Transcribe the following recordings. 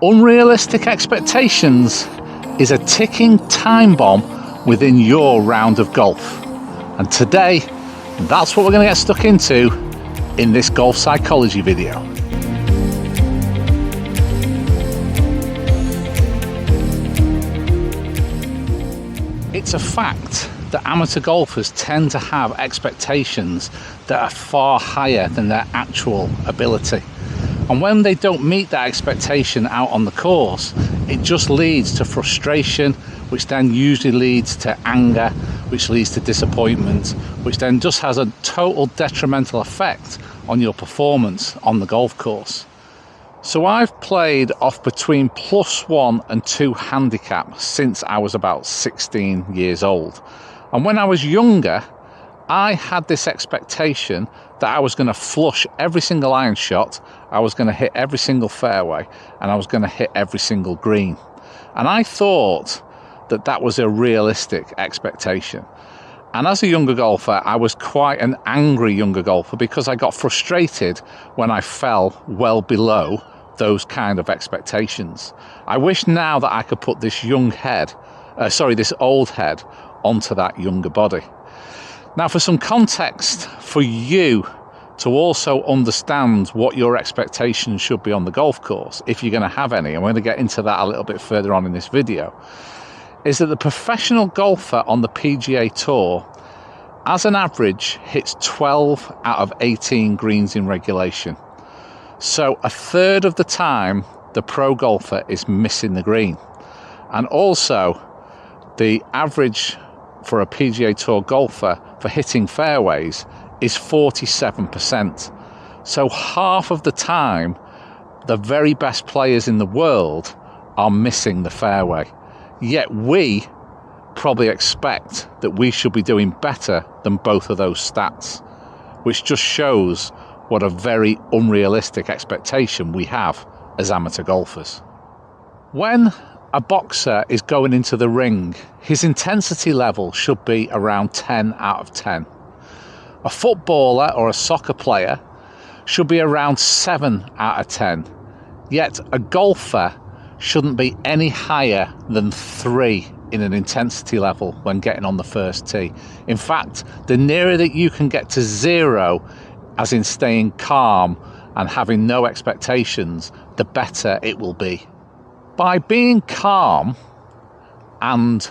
Unrealistic expectations is a ticking time bomb within your round of golf. And today, that's what we're going to get stuck into in this golf psychology video. It's a fact that amateur golfers tend to have expectations that are far higher than their actual ability. And when they don't meet that expectation out on the course, it just leads to frustration, which then usually leads to anger, which leads to disappointment, which then just has a total detrimental effect on your performance on the golf course. So I've played off between +1 and 2 handicap since I was about 16 years old. And when I was younger, I had this expectation that I was going to flush every single iron shot, I was going to hit every single fairway, and I was going to hit every single green. And I thought that that was a realistic expectation. And as a younger golfer, I was quite an angry younger golfer because I got frustrated when I fell well below those kind of expectations. I wish now that I could put this this old head onto that younger body. Now, for some context for you to also understand what your expectations should be on the golf course, if you're going to have any, and we're going to get into that a little bit further on in this video, is that the professional golfer on the PGA Tour, as an average, hits 12 out of 18 greens in regulation. So a third of the time, the pro golfer is missing the green. And also, the average for a PGA Tour golfer for hitting fairways is 47%. So half of the time, the very best players in the world are missing the fairway. Yet we probably expect that we should be doing better than both of those stats, which just shows what a very unrealistic expectation we have as amateur golfers. When a boxer is going into the ring, his intensity level should be around 10 out of 10. A footballer or a soccer player should be around 7 out of 10. Yet a golfer shouldn't be any higher than 3 in an intensity level when getting on the first tee. In fact, the nearer that you can get to 0, as in staying calm and having no expectations, the better it will be. By being calm and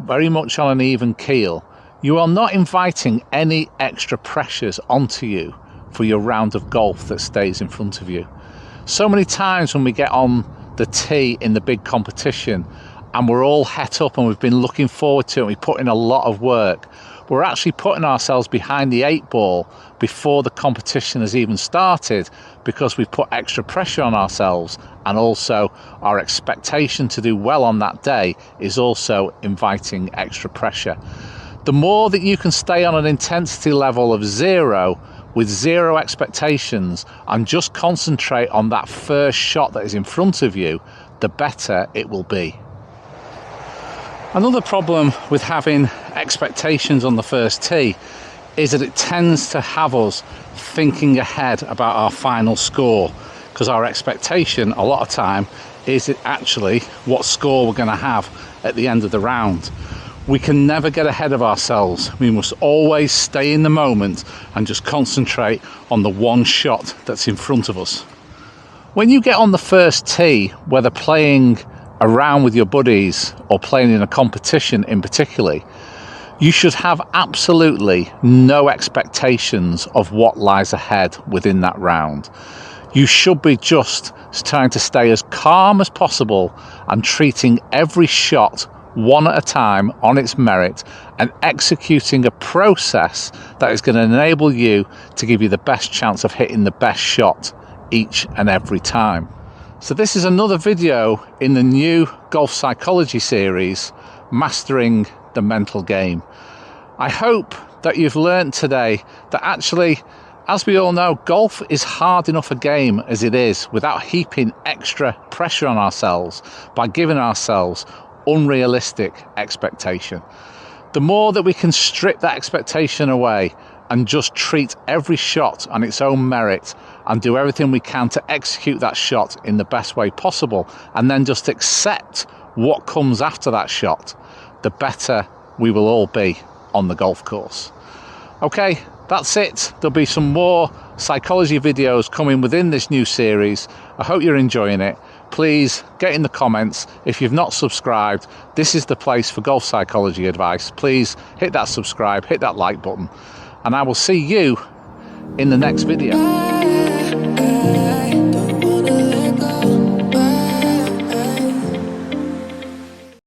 very much on an even keel, you are not inviting any extra pressures onto you for your round of golf that stays in front of you. So many times when we get on the tee in the big competition and we're all het up and we've been looking forward to it, we put in a lot of work, we're actually putting ourselves behind the 8 ball before the competition has even started, because we've put extra pressure on ourselves, and also our expectation to do well on that day is also inviting extra pressure. The more that you can stay on an intensity level of 0 with 0 expectations and just concentrate on that first shot that is in front of you, the better it will be. Another problem with having expectations on the first tee is that it tends to have us thinking ahead about our final score, because our expectation a lot of time is actually what score we're going to have at the end of the round. We can never get ahead of ourselves. We must always stay in the moment and just concentrate on the one shot that's in front of us. When you get on the first tee, whether playing around with your buddies or playing in a competition in particular, you should have absolutely no expectations of what lies ahead within that round. You should be just trying to stay as calm as possible and treating every shot one at a time on its merit, and executing a process that is going to enable you to give you the best chance of hitting the best shot each and every time. So this is another video in the new golf psychology series, Mastering the Mental Game. I hope that you've learned today that actually, as we all know, golf is hard enough a game as it is, without heaping extra pressure on ourselves by giving ourselves unrealistic expectation. The more that we can strip that expectation away and just treat every shot on its own merit and do everything we can to execute that shot in the best way possible, and then just accept what comes after that shot, the better we will all be on the golf course. Okay, that's it. There'll be some more psychology videos coming within this new series. I hope you're enjoying it. Please get in the comments. If you've not subscribed, this is the place for golf psychology advice. Please hit that subscribe, hit that like button, and I will see you in the next video.